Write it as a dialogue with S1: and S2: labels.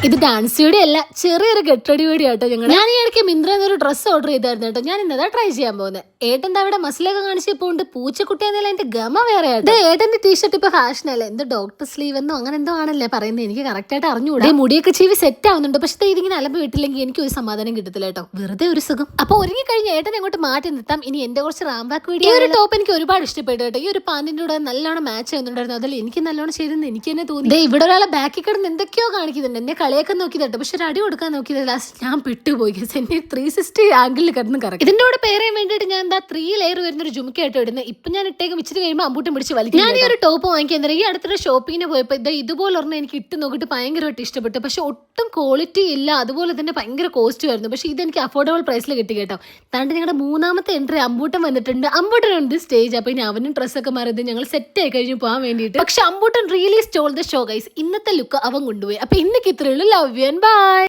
S1: ഇത് dance video അല്ല, ചെറിയൊരു ഗെട്ടടി വീഡിയോ ആട്ടോ ഞങ്ങൾ. ഞാൻ ഈ ഇടയ്ക്ക് മിന്ത്ര എന്നൊരു ഡ്രസ്സ് ഓർഡർ ചെയ്തായിരുന്നു കേട്ടോ. ഞാൻ ഇന്നതാ ട്രൈ ചെയ്യാൻ പോകുന്നത്. ഏട്ടൻ്റെ അവിടെ മസിലൊക്കെ കാണിച്ചപ്പോണ്ട് പൂച്ചക്കുട്ടി എന്നല്ല എന്റെ ഗമ വേറെ ആയിട്ട്. ഏട്ടന്റെ ടീഷർട്ട് ഇപ്പൊ ഫാഷൻ അല്ലേ, എന്തോ ഡോക്ടർ സ്ലീവ് എന്നോ അങ്ങനെ എന്തോ ആണല്ലേ പറയുന്നത്. എനിക്ക് കറക്റ്റ് ആയിട്ട് അറിഞ്ഞുകൂടാ. മുടിയൊക്കെ ചീവി സെറ്റ് ആവുന്നുണ്ട്, പക്ഷേ ഇതിങ്ങനെ അലമ്പ് വിട്ടില്ലെങ്കിൽ എനിക്ക് ഒരു സമാധാനം കിട്ടത്തില്ല കേട്ടോ. വെറുതെ ഒരു സുഖം. അപ്പൊ ഒരുങ്ങി കഴിഞ്ഞ ഏട്ടനെ അങ്ങോട്ട് മാറ്റി നിർത്താം. ഇനി എന്റെ കുറച്ച് റാംബാക്ക് വീഡിയോ. ഈ ഒരു ടോപ്പ് എനിക്ക് ഒരുപാട് ഇഷ്ടപ്പെട്ടു കേട്ടോ. ഈ ഒരു പാന്റിന്റെ കൂടെ നല്ലോണം മാച്ച് ചെയ്യുന്നുണ്ടായിരുന്നു. അതിൽ എനിക്ക് നല്ലോണം ചെയ്തെന്ന് എനിക്ക് തന്നെ തോന്നി. ഇവിടെ ഒരാളെ ബാക്കിൽ കിടന്ന് എന്തൊക്കെയോ കാണിക്കുന്നുണ്ട്. എന്നെ കളിയൊക്കെ നോക്കിയതട്ടോ, പക്ഷെ ഒരു അടി കൊടുക്കാൻ നോക്കിയത് ലാസ്റ്റ് ഞാൻ പെട്ടുപോയി. എന്നെ 360 ആംഗിളിൽ കിടന്ന് കറക്കി. ഇതിന്റെ കൂടെ പേരാൻ വേണ്ടിയിട്ട് ഞാൻ എന്താ 3 ലെയർ വരുന്ന ഒരു ജുമിക്കായിട്ട് ഇടുന്നത്. ഇപ്പൊ ഞാൻ ഇട്ടേക്കും ഇച്ചിരി കഴിയുമ്പോൾ അമ്പൂട്ടം പിടിച്ച് വലിക്കും. ഞാൻ ഈ ഒരു ടോപ്പ് വാങ്ങിക്കാൻ ഈ അടുത്തൊരു ഷോപ്പിങ്ങിന് പോയപ്പോൾ ഇതുപോലെ ഒരെണ്ണം എനിക്ക് ഇട്ട് നോക്കിയിട്ട് ഭയങ്കരമായിട്ട് ഇഷ്ടപ്പെട്ടു. പക്ഷെ ഒട്ടും ക്വാളിറ്റി ഇല്ല, അതുപോലെ തന്നെ ഭയങ്കര കോസ്റ്റ് വരുന്നു. പക്ഷെ ഇതെനിക്ക് അഫോർഡബിൾ പ്രൈസിൽ കിട്ടി കേട്ടോ. താണ്ട് ഞങ്ങളുടെ 3ാമത്തെ എൻട്രി അമ്പൂട്ടൻ വന്നിട്ടുണ്ട്. അമ്പൂട്ടനുണ്ട് സ്റ്റേജ്. അപ്പൊ ഇനി അവനും ഡ്രസ്സൊക്കെ മാറിയത് ഞങ്ങൾ സെറ്റ് ആയി കഴിഞ്ഞ് പോകാൻ വേണ്ടിയിട്ട്. പക്ഷെ Amboottan really stole the show guys. ഇന്നത്തെ ലുക്ക് അവൻ കൊണ്ടുപോയി. അപ്പൊ ഇന്നൊക്കെ ഇത്രയുള്ളൂ. Love you and by.